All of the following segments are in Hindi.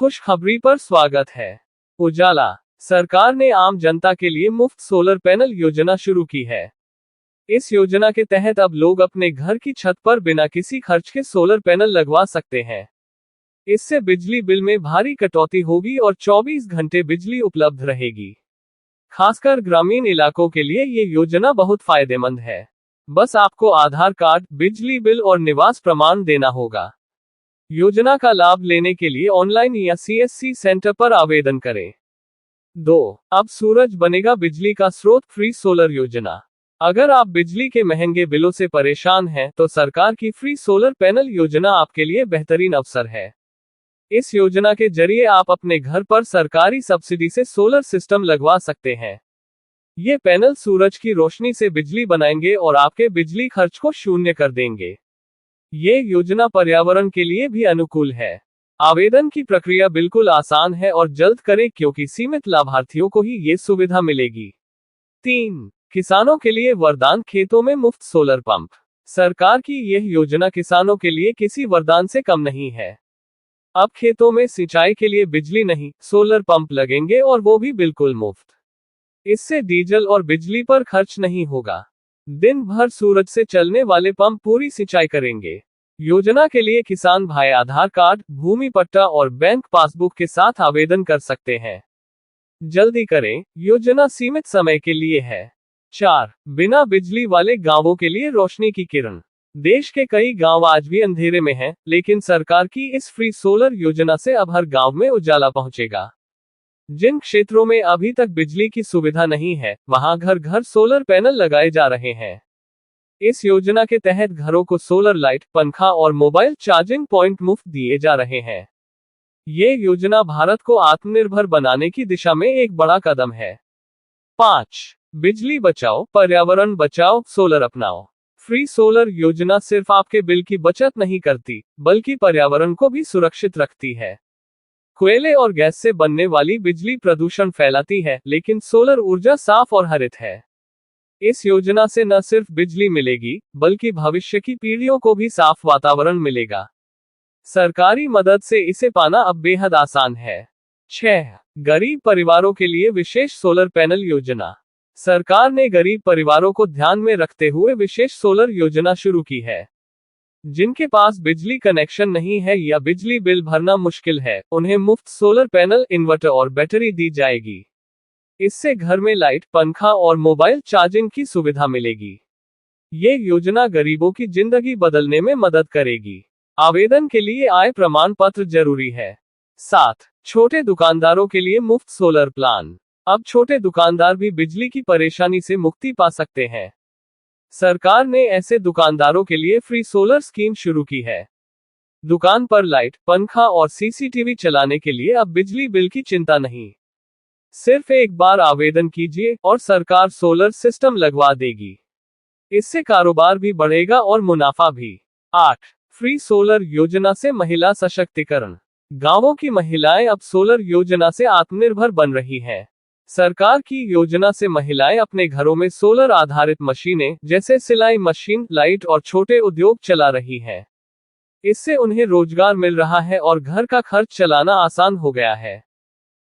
खुशखबरी पर स्वागत है। उजाला सरकार ने आम जनता के लिए मुफ्त सोलर पैनल योजना शुरू की है। इस योजना के तहत अब लोग अपने घर की छत पर बिना किसी खर्च के सोलर पैनल लगवा सकते हैं। इससे बिजली बिल में भारी कटौती होगी और 24 घंटे बिजली उपलब्ध रहेगी। खासकर ग्रामीण इलाकों के लिए ये योजना बहुत फायदेमंद है। बस आपको आधार कार्ड, बिजली बिल और निवास प्रमाण देना होगा। योजना का लाभ लेने के लिए ऑनलाइन या सीएससी सेंटर पर आवेदन करें। 2. अब सूरज बनेगा बिजली का स्रोत, फ्री सोलर योजना। अगर आप बिजली के महंगे बिलों से परेशान हैं, तो सरकार की फ्री सोलर पैनल योजना आपके लिए बेहतरीन अवसर है। इस योजना के जरिए आप अपने घर पर सरकारी सब्सिडी से सोलर सिस्टम लगवा सकते हैं। ये पैनल सूरज की रोशनी से बिजली बनाएंगे और आपके बिजली खर्च को शून्य कर देंगे। ये योजना पर्यावरण के लिए भी अनुकूल है। आवेदन की प्रक्रिया बिल्कुल आसान है और जल्द करें, क्योंकि सीमित लाभार्थियों को ही ये सुविधा मिलेगी। 3. किसानों के लिए वरदान, खेतों में मुफ्त सोलर पंप। सरकार की यह योजना किसानों के लिए किसी वरदान से कम नहीं है। अब खेतों में सिंचाई के लिए बिजली नहीं, सोलर पंप लगेंगे, और वो भी बिल्कुल मुफ्त। इससे डीजल और बिजली पर खर्च नहीं होगा। दिन भर सूरज से चलने वाले पंप पूरी सिंचाई करेंगे। योजना के लिए किसान भाई आधार कार्ड, भूमि पट्टा और बैंक पासबुक के साथ आवेदन कर सकते हैं। जल्दी करें, योजना सीमित समय के लिए है। 4. बिना बिजली वाले गांवों के लिए रोशनी की किरण। देश के कई गांव आज भी अंधेरे में हैं, लेकिन सरकार की इस फ्री सोलर योजना से अब हर गांव में उजाला पहुंचेगा। जिन क्षेत्रों में अभी तक बिजली की सुविधा नहीं है, वहां घर घर सोलर पैनल लगाए जा रहे हैं। इस योजना के तहत घरों को सोलर लाइट, पंखा और मोबाइल चार्जिंग पॉइंट मुफ्त दिए जा रहे हैं। ये योजना भारत को आत्मनिर्भर बनाने की दिशा में एक बड़ा कदम है। 5. बिजली बचाओ, पर्यावरण बचाओ, सोलर अपनाओ। फ्री सोलर योजना सिर्फ आपके बिल की बचत नहीं करती, बल्कि पर्यावरण को भी सुरक्षित रखती है। कोयले और गैस से बनने वाली बिजली प्रदूषण फैलाती है, लेकिन सोलर ऊर्जा साफ और हरित है। इस योजना से न सिर्फ बिजली मिलेगी, बल्कि भविष्य की पीढ़ियों को भी साफ वातावरण मिलेगा। सरकारी मदद से इसे पाना अब बेहद आसान है। 6. गरीब परिवारों के लिए विशेष सोलर पैनल योजना। सरकार ने गरीब परिवारों को ध्यान में रखते हुए विशेष सोलर योजना शुरू की है। जिनके पास बिजली कनेक्शन नहीं है या बिजली बिल भरना मुश्किल है, उन्हें मुफ्त सोलर पैनल, इन्वर्टर और बैटरी दी जाएगी। इससे घर में लाइट, पंखा और मोबाइल चार्जिंग की सुविधा मिलेगी। ये योजना गरीबों की जिंदगी बदलने में मदद करेगी। आवेदन के लिए आय प्रमाण पत्र जरूरी है। 7. छोटे दुकानदारों के लिए मुफ्त सोलर प्लान। अब छोटे दुकानदार भी बिजली की परेशानी से मुक्ति पा सकते हैं। सरकार ने ऐसे दुकानदारों के लिए फ्री सोलर स्कीम शुरू की है। दुकान पर लाइट, पंखा और सीसीटीवी चलाने के लिए अब बिजली बिल की चिंता नहीं। सिर्फ एक बार आवेदन कीजिए और सरकार सोलर सिस्टम लगवा देगी। इससे कारोबार भी बढ़ेगा और मुनाफा भी। 8. फ्री सोलर योजना से महिला सशक्तिकरण। गांवों की महिलाएं अब सोलर योजना से आत्मनिर्भर बन रही हैं। सरकार की योजना से महिलाएं अपने घरों में सोलर आधारित मशीनें, जैसे सिलाई मशीन, लाइट और छोटे उद्योग चला रही हैं। इससे उन्हें रोजगार मिल रहा है और घर का खर्च चलाना आसान हो गया है।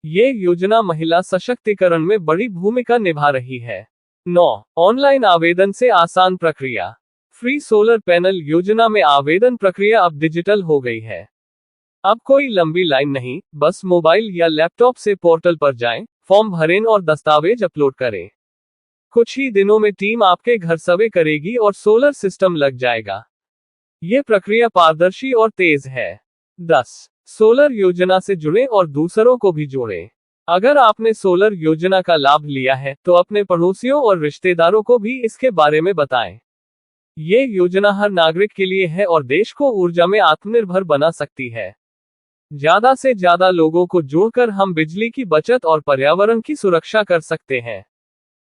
ये योजना महिला सशक्तिकरण में बड़ी भूमिका निभा रही है। 9. ऑनलाइन आवेदन से आसान प्रक्रिया। फ्री सोलर पैनल योजना में आवेदन प्रक्रिया अब डिजिटल हो गई है। अब कोई लंबी लाइन नहीं, बस मोबाइल या लैपटॉप से पोर्टल पर जाएं, फॉर्म भरें और दस्तावेज अपलोड करें। कुछ ही दिनों में टीम आपके घर सर्वे करेगी और सोलर सिस्टम लग जाएगा। ये प्रक्रिया पारदर्शी और तेज है। 10. सोलर योजना से जुड़ें और दूसरों को भी जोड़ें। अगर आपने सोलर योजना का लाभ लिया है, तो अपने पड़ोसियों और रिश्तेदारों को भी इसके बारे में बताएं। ये योजना हर नागरिक के लिए है और देश को ऊर्जा में आत्मनिर्भर बना सकती है। ज्यादा से ज्यादा लोगों को जोड़कर हम बिजली की बचत और पर्यावरण की सुरक्षा कर सकते हैं।